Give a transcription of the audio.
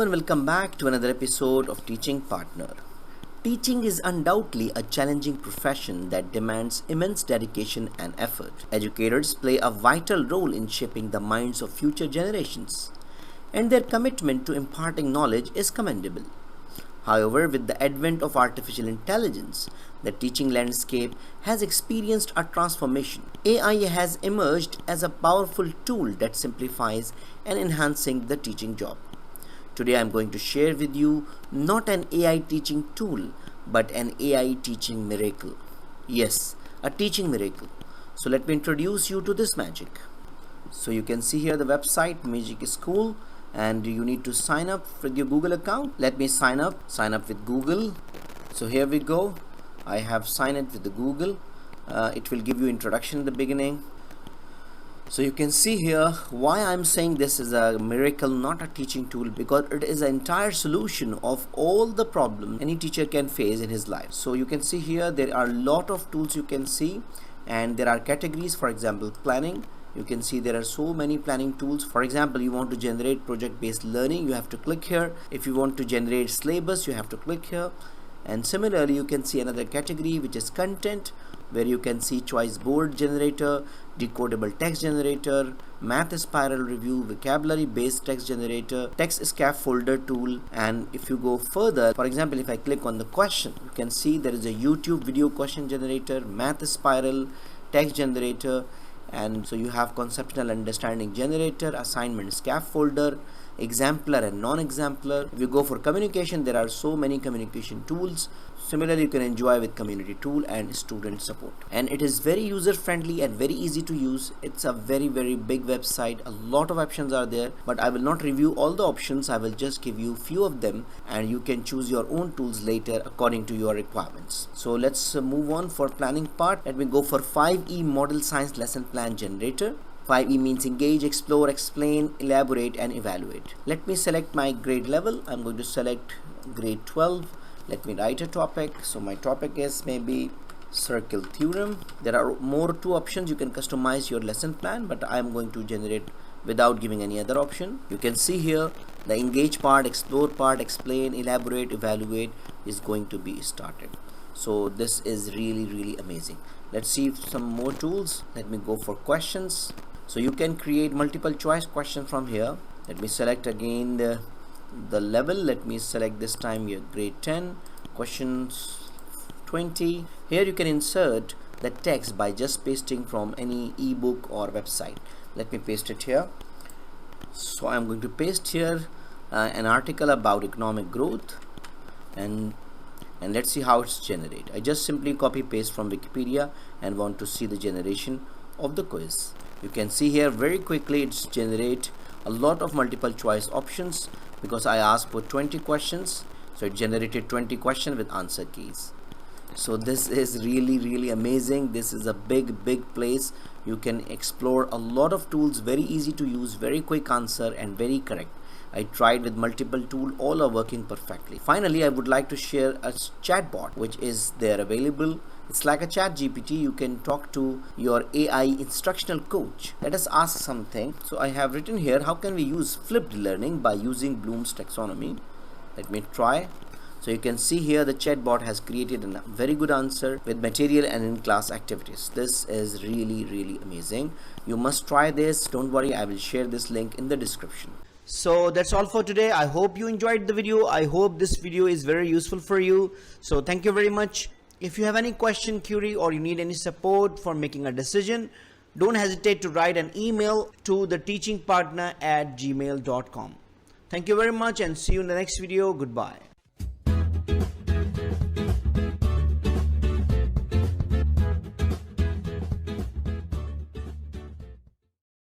Hello and welcome back to another episode of Teaching Partner. Teaching is undoubtedly a challenging profession that demands immense dedication and effort. Educators play a vital role in shaping the minds of future generations, and their commitment to imparting knowledge is commendable. However, with the advent of artificial intelligence, the teaching landscape has experienced a transformation. AI has emerged as a powerful tool that simplifies and enhancing the teaching job. Today I am going to share with you not an AI teaching tool, but an AI teaching miracle. Yes, a teaching miracle. So let me introduce you to this magic. So you can see here the website Magic School, and you need to sign up with your Google account. Let me sign up with Google. So here we go. I have signed it with the Google. It will give you introduction in the beginning. So you can see here why I'm saying this is a miracle, not a teaching tool, because it is an entire solution of all the problems any teacher can face in his life. So you can see here there are a lot of tools you can see, and there are categories. For example, planning. You can see there are so many planning tools. For example, you want to generate project-based learning, you have to click here. If you want to generate syllabus, you have to click here. And similarly, you can see another category which is content, where you can see choice board generator, decodable text generator, math spiral review, vocabulary based text generator, text scaffolder tool. And if you go further, for example, if I click on the question, you can see there is a YouTube video question generator, math spiral, text generator, and so you have conceptual understanding generator, assignment scaffolder, exemplar and non-exemplar. If you go for communication, there are so many communication tools. Similarly, you can enjoy with community tool and student support, and it is very user friendly and very easy to use. It's a very big website. A lot of options are there, but I will not review all the options. I will just give you few of them, and you can choose your own tools later according to your requirements. So let's move on for planning part. Let me go for 5E model science lesson plan generator. 5E means engage, explore, explain, elaborate and evaluate. Let me select my grade level. I'm going to select grade 12. Let me write a topic. So my topic is maybe circle theorem. There are two options. You can customize your lesson plan, but I'm going to generate without giving any other option. You can see here the engage part, explore part, explain, elaborate, evaluate is going to be started. So this is really amazing. Let's see some more tools. Let me go for questions. So you can create multiple choice questions from here. Let me select again the level. Let me select this time your grade 10, questions 20. Here you can insert the text by just pasting from any ebook or website. Let me paste it here. So I'm going to paste here an article about economic growth, and let's see how it's generated. I just simply copy paste from Wikipedia and want to see the generation of the quiz. You can see here very quickly it's generate a lot of multiple choice options, because I asked for 20 questions, so it generated 20 questions with answer keys. So this is really amazing. This is a big place. You can explore a lot of tools, very easy to use, very quick answer and very correct. I tried with multiple tools, all are working perfectly. Finally, I would like to share a chatbot which is there available. It's like a chat GPT. You can talk to your AI instructional coach. Let us ask something. So I have written here, how can we use flipped learning by using Bloom's taxonomy? Let me try. So you can see here the chatbot has created a very good answer with material and in-class activities. This is really amazing. You must try this. Don't worry, I will share this link in the description. So that's all for today. I hope you enjoyed the video. I hope this video is very useful for you. So thank you very much. If you have any question, query, or you need any support for making a decision, don't hesitate to write an email to theteachingpartner@gmail.com. Thank you very much and see you in the next video. Goodbye.